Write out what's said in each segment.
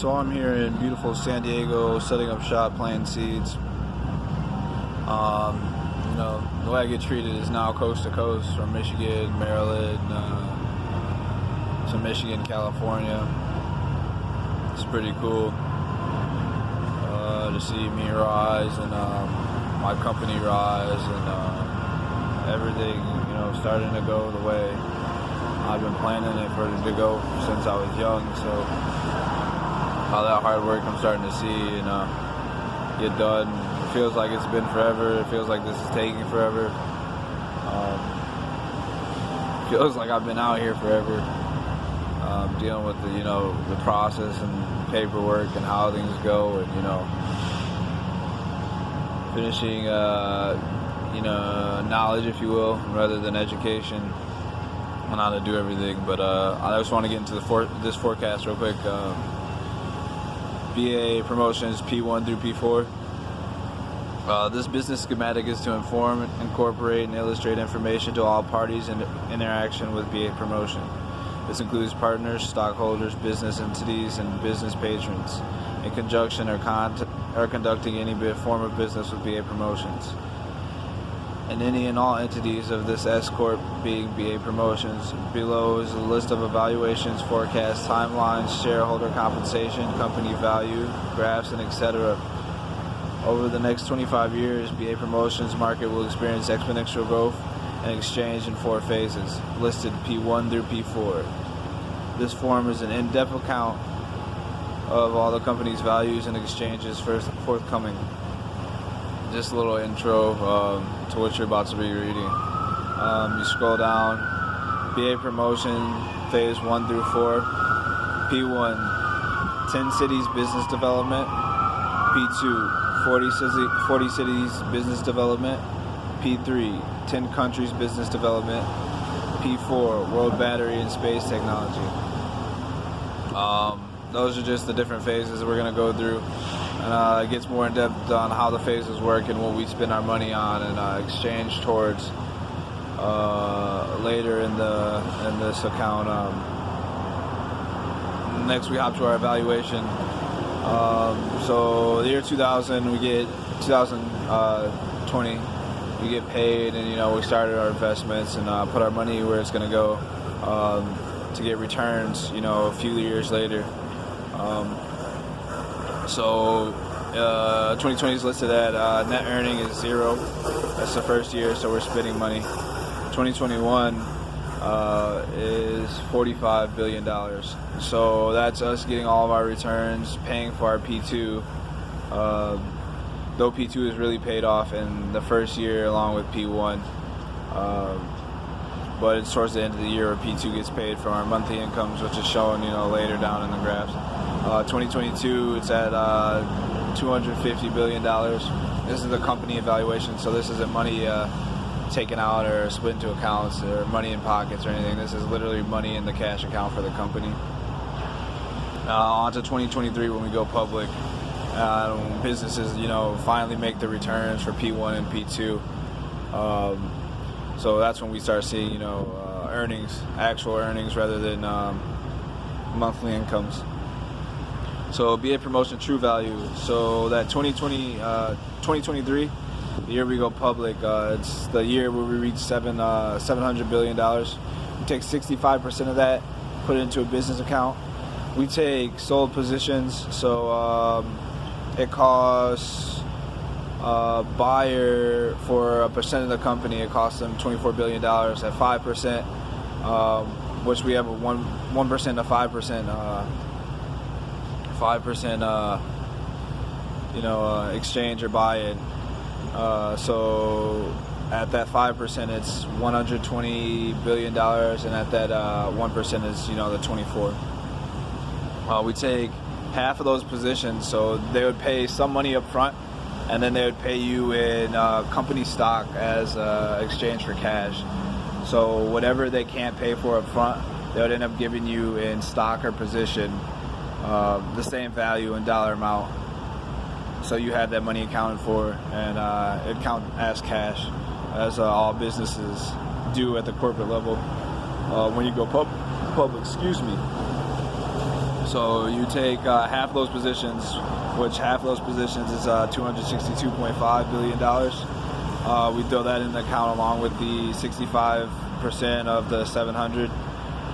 So I'm here in beautiful San Diego, setting up shop, planting seeds. The way I get treated is now coast to coast, from Michigan, Maryland, to Michigan, California. It's pretty cool to see me rise and my company rise and everything, starting to go the way I've been planning it for it to go since I was young. So all that hard work I'm starting to see and get done. It feels like it's been forever. It feels like this is taking forever. Feels like I've been out here forever, dealing with the process and paperwork and how things go, and finishing knowledge, if you will, rather than education on how to do everything. But I just want to get into this forecast real quick. BA promotions P1 through P4. This business schematic is to inform, incorporate, and illustrate information to all parties in interaction with BA promotion. This includes partners, stockholders, business entities, and business patrons in conjunction or conducting any form of business with BA promotions. And any and all entities of this S Corp being BA Promotions. Below is a list of evaluations, forecasts, timelines, shareholder compensation, company value, graphs, and etc. Over the next 25 years, BA Promotions market will experience exponential growth and exchange in 4 phases, listed P1 through P4. This form is an in-depth account of all the company's values and exchanges forthcoming. Just a little intro to what you're about to be reading. You scroll down, BA Promotion, phase 1 through 4. P1, 10 cities business development. P2, 40 cities business development. P3, 10 countries business development. P4, world battery and space technology. Those are just the different phases we're going to go through. And it gets more in depth on how the phases work and what we spend our money on and exchange towards later in this account. Next, we hop to our evaluation. So the year 2020, we get paid, and we started our investments and put our money where it's going to go to get returns. A few years later. So 2020 is listed at net earning is 0. That's the first year, so we're spending money. 2021 is $45 billion. So that's us getting all of our returns, paying for our P2. Though P2 is really paid off in the first year along with P1. But it's towards the end of the year where P2 gets paid from our monthly incomes, which is shown later down in the graphs. 2022, it's at $250 billion. This is the company evaluation, so this isn't money taken out or split into accounts or money in pockets or anything. This is literally money in the cash account for the company. On to 2023 when we go public. Businesses, finally make the returns for P1 and P2. So that's when we start seeing, earnings, actual earnings rather than monthly incomes. So BA Promotion True Value. So that 2023, the year we go public, it's the year where we reach $700 billion. We take 65% of that, put it into a business account. We take sold positions, so it costs buyer for a percent of the company, it costs them $24 billion at 5%, which we have a 1% to 5% exchange or buy-in. So at that 5%, it's $120 billion, and at that 1% is the 24. We take half of those positions, so they would pay some money up front, and then they would pay you in company stock as exchange for cash. So whatever they can't pay for up front, they would end up giving you in stock or position the same value and dollar amount. So you had that money accounted for, and it count as cash, as all businesses do at the corporate level when you go public. Excuse me. So you take half of those positions, which half of those positions is $262.5 billion. We throw that in the account along with the 65% of the 700,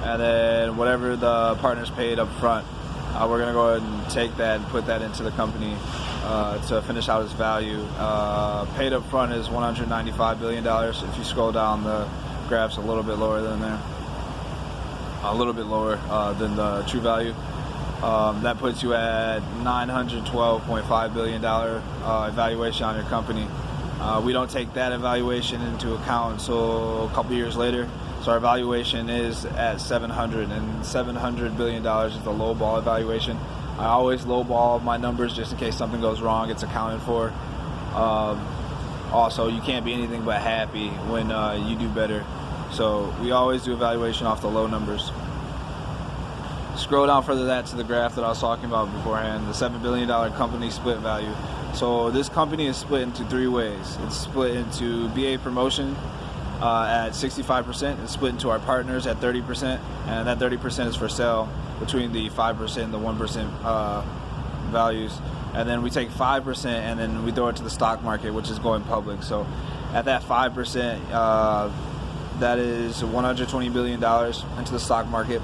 and then whatever the partners paid up front, we're going to go ahead and take that and put that into the company to finish out its value. Paid up front is $195 billion. If you scroll down the graphs a little bit lower than there, a little bit lower than the true value. That puts you at $912.5 billion evaluation on your company. We don't take that evaluation into account until a couple years later. So our valuation is at $700, and $700 billion is the lowball evaluation. I always lowball my numbers just in case something goes wrong, it's accounted for. Also, you can't be anything but happy when you do better. So we always do evaluation off the low numbers. Scroll down further that to the graph that I was talking about beforehand, the $7 billion company split value. So this company is split into three ways. It's split into BA Promotion at 65%. It's split into our partners at 30%, and that 30% is for sale between the 5% and the 1% values. And then we take 5% and then we throw it to the stock market, which is going public. So at that 5%, that is $120 billion into the stock market.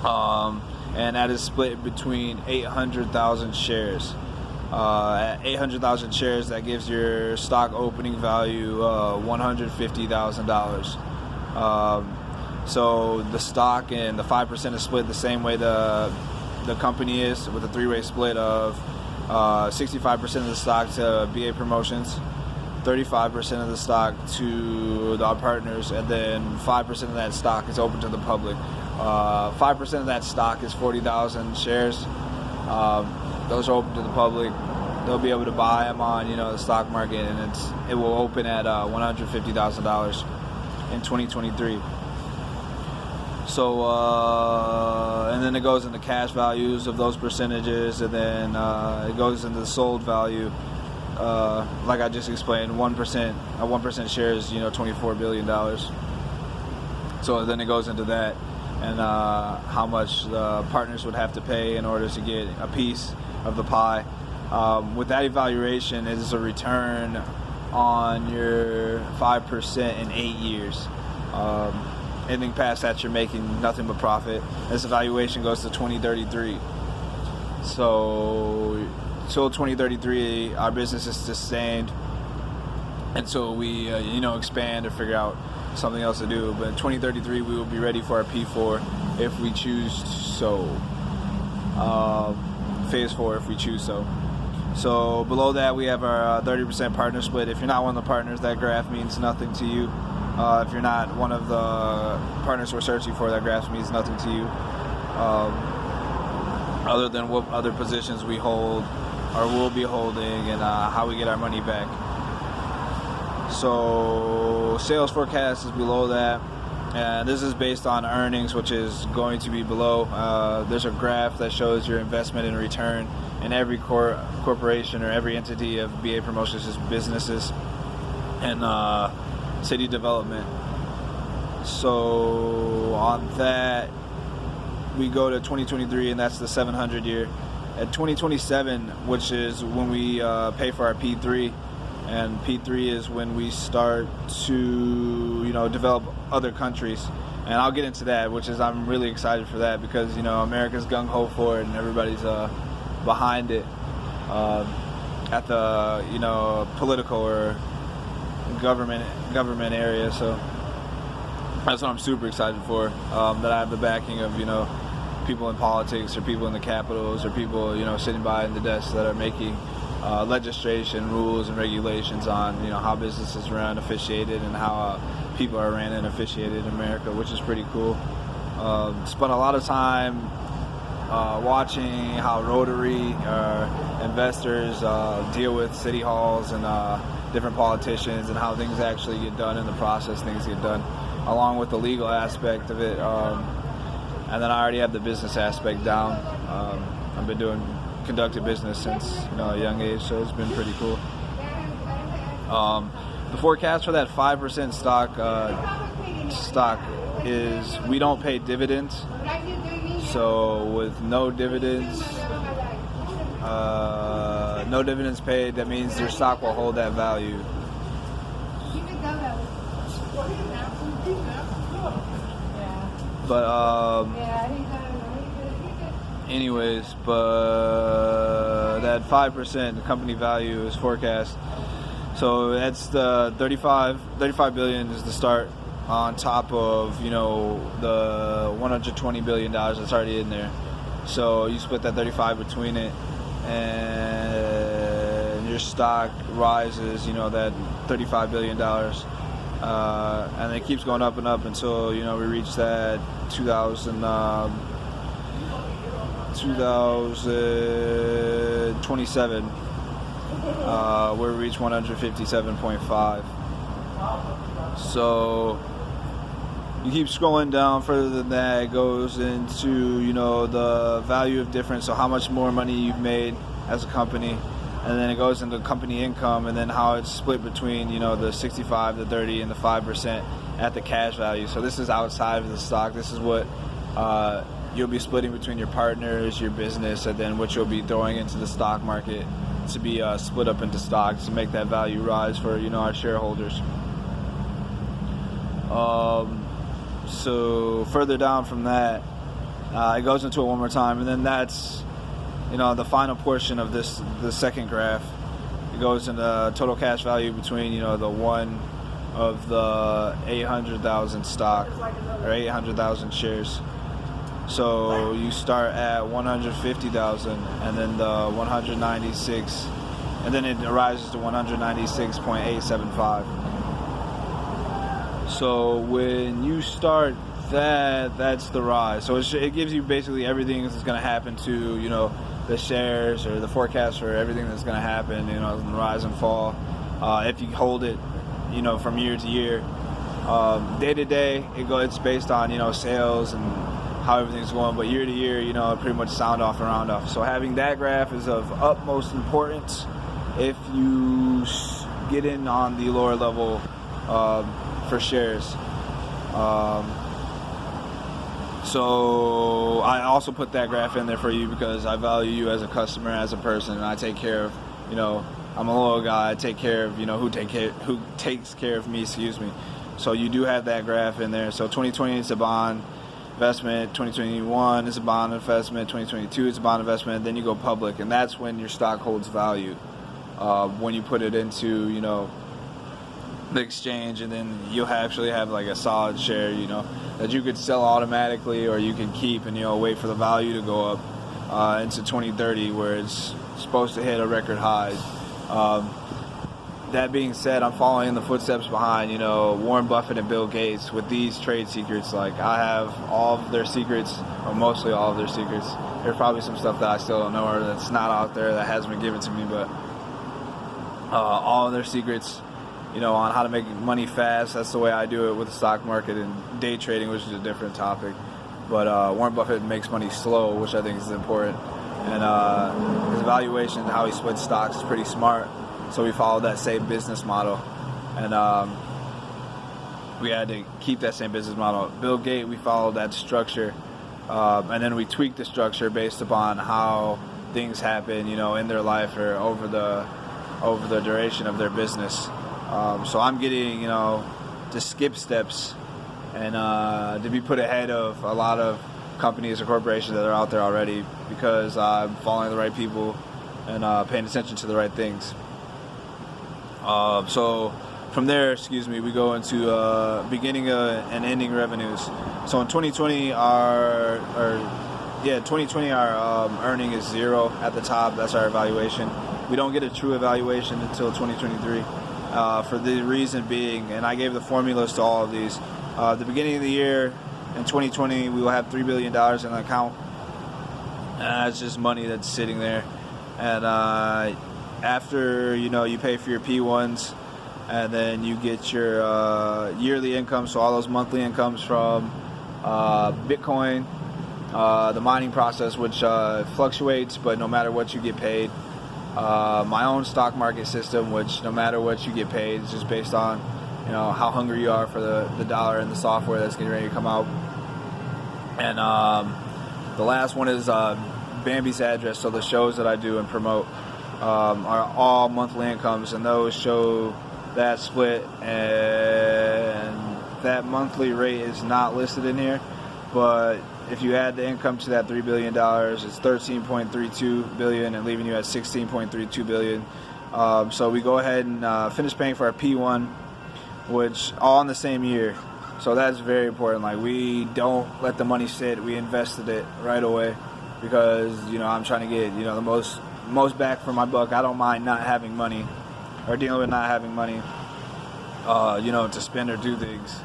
And that is split between 800,000 shares. At 800,000 shares, that gives your stock opening value $150,000. So the stock and the 5% is split the same way the company is, with a three-way split of 65% of the stock to BA Promotions, 35% of the stock to our partners, and then 5% of that stock is open to the public. 5% of that stock is 40,000 shares. Those are open to the public. They'll be able to buy them on, the stock market, and it will open at $150,000 in 2023. So, and then it goes into cash values of those percentages, and then it goes into the sold value. Like I just explained, 1%, a 1% share is $24 billion. So then it goes into that, and how much the partners would have to pay in order to get a piece of the pie. With that evaluation, it is a return on your 5% in 8 years. Anything past that, you're making nothing but profit. This evaluation goes to 2033. So till 2033, our business is sustained until we, expand or figure out something else to do. But in 2033, we will be ready for our P4 if we choose so. Phase 4 if we choose so. So below that, we have our 30% partner split. If you're not one of the partners, that graph means nothing to you. If you're not one of the partners we're searching for, that graph means nothing to you. Other than what other positions we hold or will be holding, and how we get our money back. So sales forecast is below that, and this is based on earnings, which is going to be below. There's a graph that shows your investment in return in every corporation or every entity of BA Promotions' businesses and city development. So on that, we go to 2023, and that's the 700 year. At 2027, which is when we pay for our P3, and P3 is when we start to develop other countries, and I'll get into that, which is I'm really excited for that, because America's gung-ho for it and everybody's behind it at the political or government area. So that's what I'm super excited for, that I have the backing of people in politics, or people in the capitals, or people sitting by in the desks that are making legislation, rules, and regulations on how businesses run, officiated, and how people are ran and officiated in America, which is pretty cool. Spent a lot of time watching how Rotary investors deal with city halls and different politicians, and how things actually get done in the process, things get done, along with the legal aspect of it. And then I already have the business aspect down. I've been conducted business since a young age, so it's been pretty cool. The forecast for that 5% stock is we don't pay dividends, So with no dividends paid, that means your stock will hold that value. But anyways, but that 5% company value is forecast. So that's the 35 billion is the start, on top of, you know, the $120 billion that's already in there. So you split that 35 between it, and your stock rises, you know, that $35 billion. And it keeps going up and up until, you know, we reach that 2027, where we reach 157.5. So you keep scrolling down further than that, it goes into, you know, the value of difference, so how much more money you've made as a company, and then it goes into company income, and then how it's split between, you know, the 65, the 30, and the 5% at the cash value. So this is outside of the stock. This is what you'll be splitting between your partners, your business, and then what you'll be throwing into the stock market to be split up into stocks to make that value rise for, you know, our shareholders. So further down from that, it goes into it one more time, and then that's, you know, the final portion of this, the second graph. It goes into total cash value between, you know, the one of the 800,000 stock, or 800,000 shares. So you start at 150,000, and then the 196, and then it rises to 196.875. So when you start that, that's the rise. So it gives you basically everything that's going to happen to, you know, the shares, or the forecast for everything that's going to happen, you know, rise and fall. If you hold it, you know, from year to year, day to day, it's based on, you know, sales and how everything's going. But year to year, you know, pretty much sound off and round off. So having that graph is of utmost importance if you get in on the lower level for shares. So I also put that graph in there for you because I value you as a customer, as a person, and I take care of, you know, I'm a loyal guy. I take care of, you know, who takes care of me, excuse me. So you do have that graph in there. So 2020 is a bond investment, 2021 is a bond investment, 2022 is a bond investment, then you go public, and that's when your stock holds value. When you put it into, you know, the exchange, and then you'll actually have like a solid share, you know, that you could sell automatically, or you can keep and, you know, wait for the value to go up into 2030, where it's supposed to hit a record high. That being said, I'm following in the footsteps behind, you know, Warren Buffett and Bill Gates with these trade secrets. Like, I have all of their secrets, or mostly all of their secrets. There's probably some stuff that I still don't know, or that's not out there, that hasn't been given to me, but all of their secrets, you know, on how to make money fast. That's the way I do it with the stock market, and day trading, which is a different topic. But Warren Buffett makes money slow, which I think is important. And his valuation, how he splits stocks, is pretty smart. So we followed that same business model, and we had to keep that same business model. Bill Gates, we followed that structure, and then we tweaked the structure based upon how things happen, you know, in their life or over the duration of their business. So I'm getting, you know, to skip steps and to be put ahead of a lot of companies or corporations that are out there already, because I'm following the right people and paying attention to the right things. So from there, we go into beginning and ending revenues. So in 2020, our earning is zero at the top. That's our evaluation. We don't get a true evaluation until 2023. For the reason being, and I gave the formulas to all of these. The beginning of the year in 2020, we will have $3 billion in the account. That's just money that's sitting there. And after, you know, you pay for your P1s, and then you get your yearly income, so all those monthly incomes from Bitcoin, the mining process, which fluctuates, but no matter what you get paid. My own stock market system, which no matter what you get paid, it's just based on, you know, how hungry you are for the dollar and the software that's getting ready to come out. And The last one is Bambi's address. So the shows that I do and promote are all monthly incomes, and those show that split, and that monthly rate is not listed in here, but if you add the income to that $3 billion, it's $13.32 billion and leaving you at $16.32 billion. So we go ahead and finish paying for our P1, which all in the same year. So that's very important. Like, we don't let the money sit. We invested it right away because, I'm trying to get, the most back for my buck. I don't mind not having money or dealing with not having money, to spend or do things.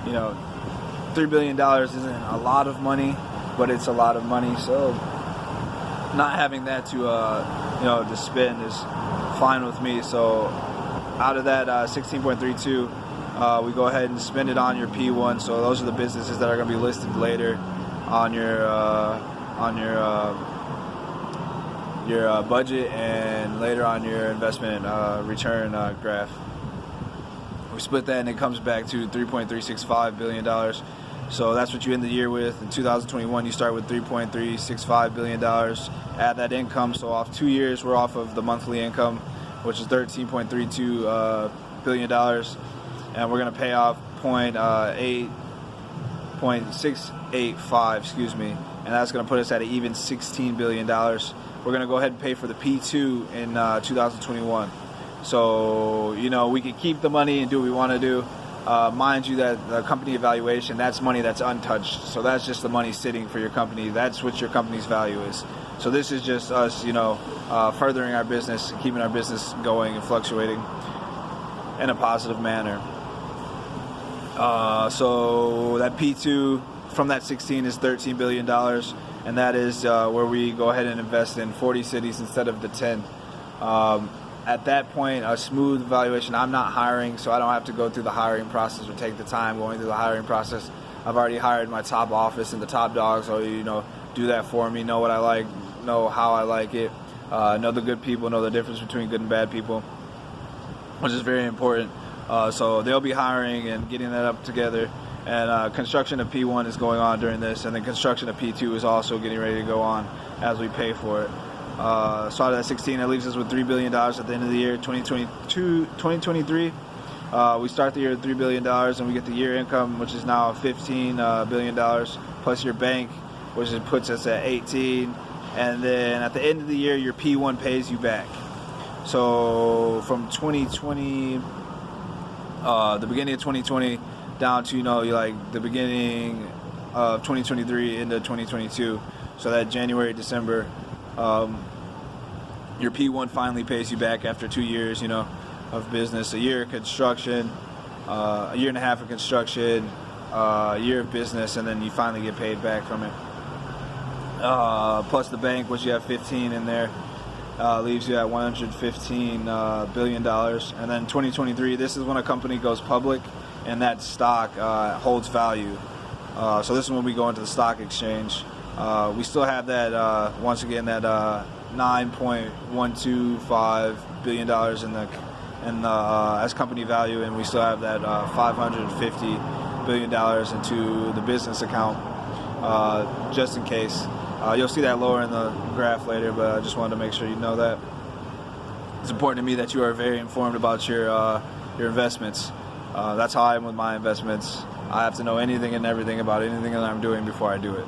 $3 billion isn't a lot of money, but it's a lot of money. So not having that to spend is fine with me. So out of that 16.32, we go ahead and spend it on your P1. So those are the businesses that are going to be listed later on your budget and later on your investment return graph. We split that and it comes back to $3.365 billion. So that's what you end the year with. In 2021, you start with $3.365 billion. Add that income. So off 2 years, we're off of the monthly income, which is $13.32 billion. And we're going to pay off 0.685, and that's going to put us at an even $16 billion. We're going to go ahead and pay for the P2 in 2021. So, we can keep the money and do what we want to do. Mind you that the company evaluation, that's money that's untouched. So that's just the money sitting for your company. That's what your company's value is. So this is just us, furthering our business, keeping our business going and fluctuating in a positive manner. So that P2 from that 16 is $13 billion, and that is where we go ahead and invest in 40 cities instead of the 10. At that point, a smooth evaluation. I'm not hiring, so I don't have to go through the hiring process or take the time going through the hiring process. I've already hired my top office and the top dogs, so do that for me. Know what I like, know how I like it, know the good people, know the difference between good and bad people, which is very important. So they'll be hiring and getting that up together. And construction of P1 is going on during this, and then construction of P2 is also getting ready to go on as we pay for it. So out of that 16, that leaves us with $3 billion at the end of the year. 2023, we start the year at $3 billion, and we get the year income, which is now $15 billion, plus your bank, which puts us at 18. And then at the end of the year, your P1 pays you back. So from 2020, the beginning of 2020 down to the beginning of 2023 into 2022, so that January, December, your P1 finally pays you back after 2 years of business, a year of construction, a year and a half of construction, a year of business, and then you finally get paid back from it. Plus the bank, which you have 15 in there, leaves you at $115 billion. And then 2023, this is when a company goes public and that stock holds value. So this is when we go into the stock exchange. We still have that, once again, that $9.125 billion as company value, and we still have that $550 billion into the business account, just in case. You'll see that lower in the graph later, but I just wanted to make sure you know that. It's important to me that you are very informed about your investments. That's how I am with my investments. I have to know anything and everything about anything that I'm doing before I do it.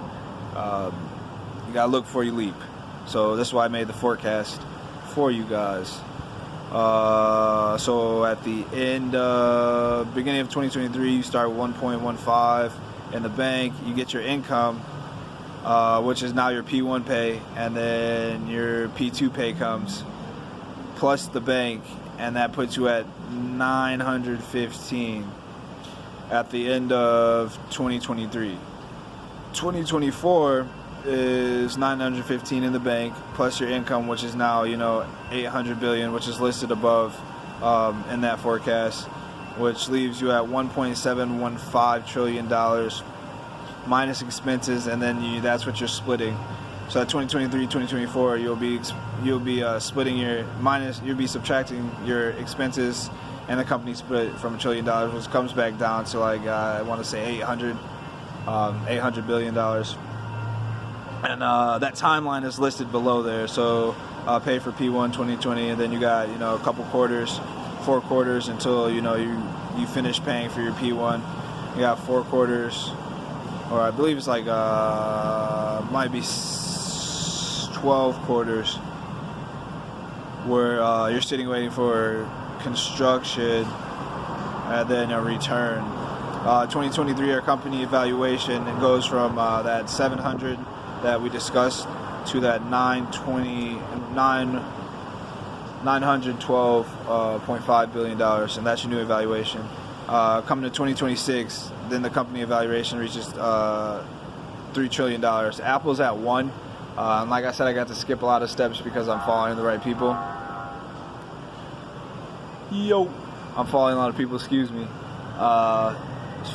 You gotta look before you leap. So this is why I made the forecast for you guys. So at the beginning of 2023, you start with 1.15 in the bank. You get your income, which is now your P1 pay, and then your P2 pay comes, plus the bank, and that puts you at 915 at the end of 2023. 2024 is 915 in the bank, plus your income, which is now 800 billion, which is listed above in that forecast, which leaves you at $1.715 trillion minus expenses, and then that's what you're splitting. So at 2023, 2024, you'll be splitting you'll be subtracting your expenses and the company split from $1 trillion, which comes back down to I want to say $800 billion. And that timeline is listed below there. So pay for P1 2020, and then you got a couple quarters, 4 quarters until you finish paying for your P1. You got 4 quarters, or I believe it's like might be 12 quarters, where you're sitting waiting for construction and then a return. 2023, our company evaluation, it goes from that 700 that we discussed to that $912.5 billion, and that's your new evaluation. Coming to 2026, then the company evaluation reaches $3 trillion. Apple's at 1. And like I said, I got to skip a lot of steps because I'm following the right people. I'm following a lot of people, excuse me.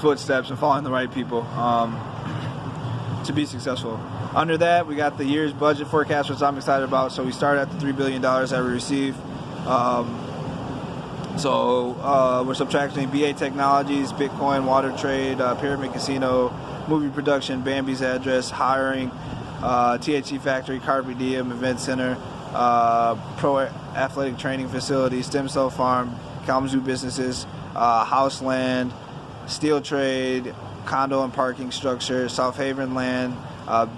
Footsteps and following the right people to be successful. Under that, we got the year's budget forecast, which I'm excited about. So we started at the $3 billion that we received. We're subtracting BA Technologies, Bitcoin, water trade, Pyramid Casino, movie production, Bambi's Address, hiring, THC Factory, Carpe Diem Event Center, Pro Athletic Training Facility, Stem Cell Farm, Kalamazoo businesses, house land, steel trade, condo and parking structure, South Haven land,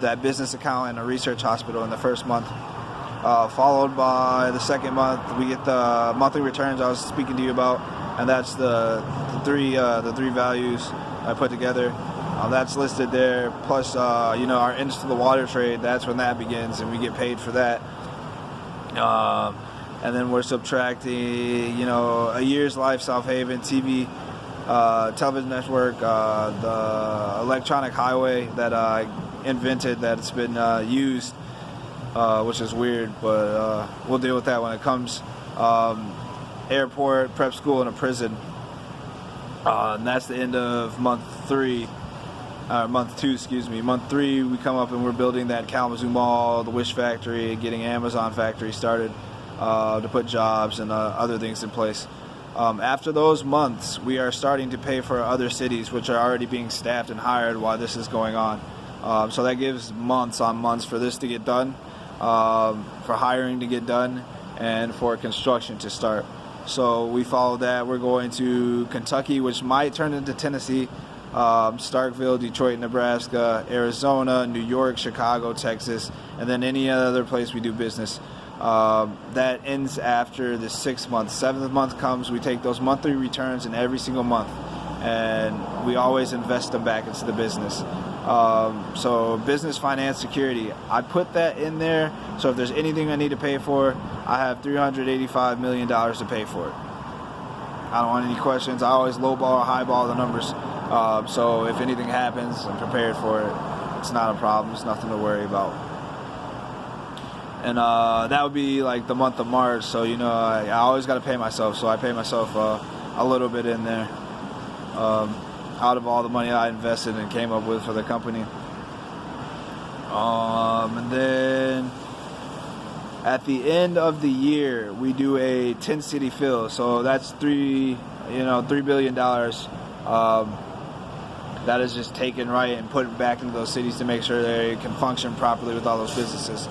that business account, and a research hospital in the first month. Followed by the second month, we get the monthly returns I was speaking to you about, and that's the three values I put together. That's listed there. Plus, our into the water trade. That's when that begins, and we get paid for that. And then we're subtracting, a year's life, South Haven, TV, television network, the electronic highway that I invented that's been used, which is weird, but we'll deal with that when it comes. Airport, prep school, and a prison. And that's the end of month 2, Month 3, we come up and we're building that Kalamazoo Mall, the Wish Factory, getting Amazon Factory started to put jobs and other things in place. After those months, we are starting to pay for other cities, which are already being staffed and hired while this is going on. So that gives months on months for this to get done, for hiring to get done, and for construction to start. So we follow that. We're going to Kentucky, which might turn into Tennessee, Starkville, Detroit, Nebraska, Arizona, New York, Chicago, Texas, and then any other place we do business. That ends after the 6th month. 7th month comes, we take those monthly returns in every single month, and we always invest them back into the business. So business, finance, security, I put that in there, so if there's anything I need to pay for, I have $385 million to pay for it. I don't want any questions. I always lowball or highball the numbers. So if anything happens, I'm prepared for it. It's not a problem. It's nothing to worry about. And that would be like the month of March. So, I always got to pay myself. So I pay myself a little bit in there out of all the money I invested and came up with for the company. And then at the end of the year, we do a 10-city fill. So that's $3 billion. That is just taken right and put back into those cities to make sure they can function properly with all those businesses.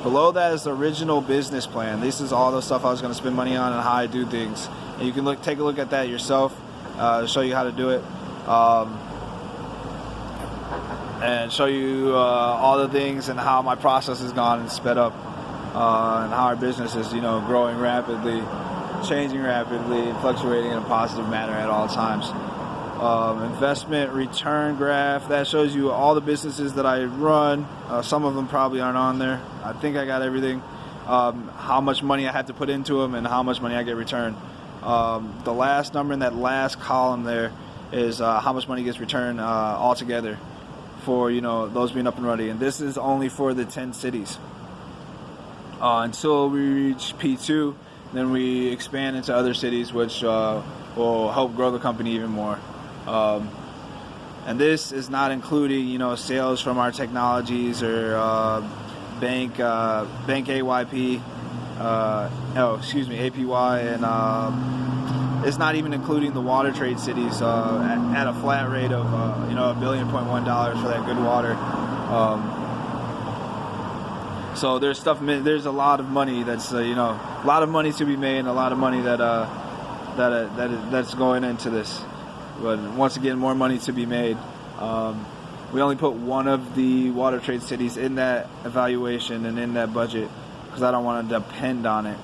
Below that is the original business plan. This is all the stuff I was going to spend money on and how I do things. And you can take a look at that yourself, show you how to do it, and show you all the things and how my process has gone and sped up, and how our business is, growing rapidly, changing rapidly, and fluctuating in a positive manner at all times. Investment return graph, that shows you all the businesses that I run. Some of them probably aren't on there. I think I got everything. How much money I have to put into them and how much money I get returned. The last number in that last column there is how much money gets returned altogether for those being up and running. And this is only for the 10 cities. Until we reach P2, then we expand into other cities, which will help grow the company even more. And this is not including, sales from our technologies or bank AYP, APY, and it's not even including the water trade cities at a flat rate of $1.1 billion for that good water. So there's a lot of money that's a lot of money to be made, and a lot of money that's going into this. But once again, more money to be made. We only put one of the water trade cities in that evaluation and in that budget because I don't want to depend on it.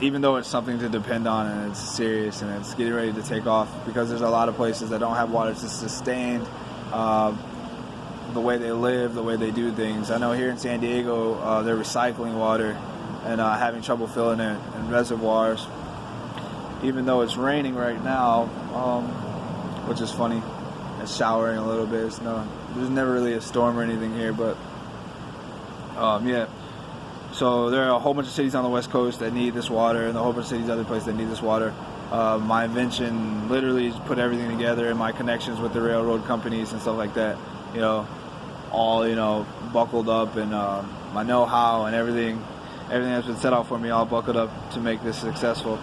Even though it's something to depend on and it's serious and it's getting ready to take off, because there's a lot of places that don't have water to sustain the way they live, the way they do things. I know here in San Diego, they're recycling water and having trouble filling it in reservoirs. Even though it's raining right now, which is funny. It's showering a little bit. There's never really a storm or anything here, but yeah. So there are a whole bunch of cities on the West Coast that need this water, and a whole bunch of cities other places that need this water. My invention literally is put everything together, and my connections with the railroad companies and stuff like that, all buckled up, and my know-how and everything that's been set out for me all buckled up to make this successful.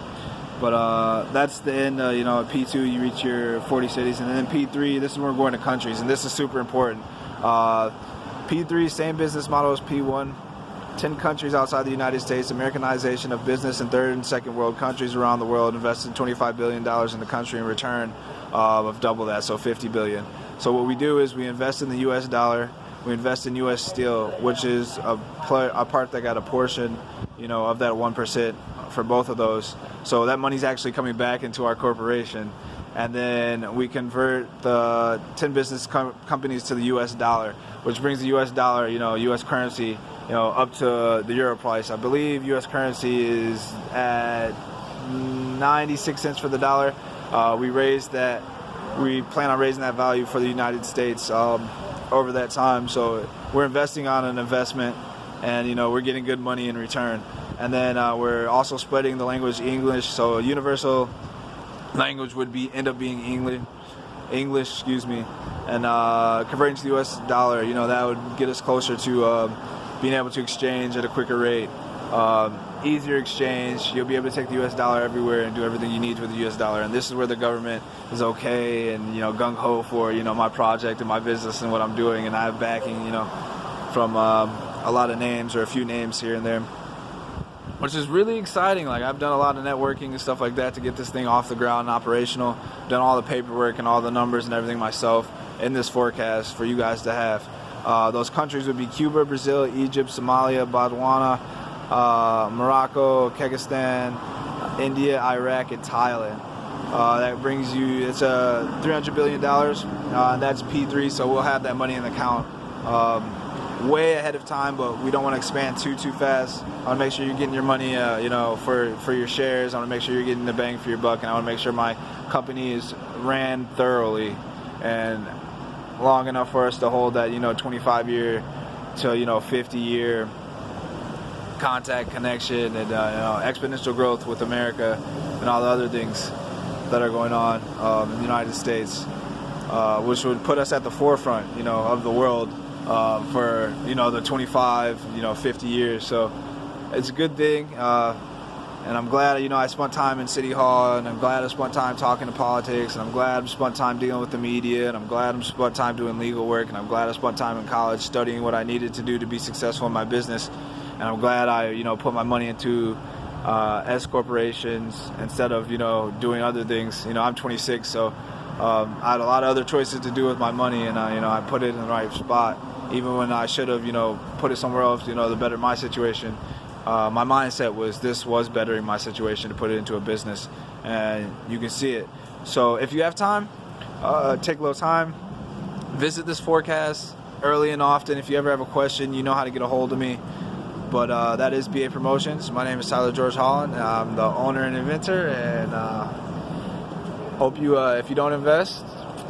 But that's the end. At P2 you reach your 40 cities, and then P3, this is where we're going to countries, and this is super important. P3, same business model as P1. 10 countries outside the United States, Americanization of business in third and second world countries around the world, invested $25 billion in the country in return of double that, so $50 billion. So what we do is we invest in the US dollar, we invest in US steel, which is a part that got a portion, of that 1% for both of those. So that money's actually coming back into our corporation. And then we convert the 10 business companies to the US dollar, which brings the US dollar, US currency, up to the euro price. I believe US currency is at 96 cents for the dollar. We plan on raising that value for the United States over that time. So we're investing on an investment, and we're getting good money in return. And then we're also spreading the language English. So universal language would end up being English, and converting to the US dollar, that would get us closer to being able to exchange at a quicker rate, easier exchange. You'll be able to take the US dollar everywhere and do everything you need with the US dollar. And this is where the government is okay and gung-ho for my project and my business and what I'm doing, and I have backing from a lot of names, or a few names here and there, which is really exciting. Like, I've done a lot of networking and stuff like that to get this thing off the ground and operational. Done all the paperwork and all the numbers and everything myself in this forecast for you guys to have. Those countries would be Cuba, Brazil, Egypt, Somalia, Botswana, Morocco, Kyrgyzstan, India, Iraq, and Thailand. That brings you, it's $300 billion, and that's P3, so we'll have that money in the account way ahead of time, but we don't want to expand too fast. I want to make sure you're getting your money, for your shares. I want to make sure you're getting the bang for your buck, and I want to make sure my company is ran thoroughly and long enough for us to hold that 25-year to 50-year contact, connection, and exponential growth with America and all the other things that are going on in the United States, which would put us at the forefront of the world for the 25 50 years. So it's a good thing, and I'm glad I spent time in City Hall, and I'm glad I spent time talking to politics, and I'm glad I spent time dealing with the media, and I'm glad I spent time doing legal work, and I'm glad I spent time in college studying what I needed to do to be successful in my business, and I'm glad I put my money into S corporations instead of doing other things. I'm 26, so I had a lot of other choices to do with my money, and I put it in the right spot, even when I should have put it somewhere else to better my situation. My mindset was this was bettering my situation to put it into a business, and you can see it. So if you have time, take a little time, visit this forecast early and often. If you ever have a question, you know how to get a hold of me. But that is BA Promotions. My name is Tyler George Holland. I'm the owner and inventor, and hope you, if you don't invest,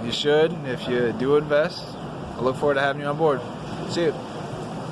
you should. If you do invest, I look forward to having you on board. See you.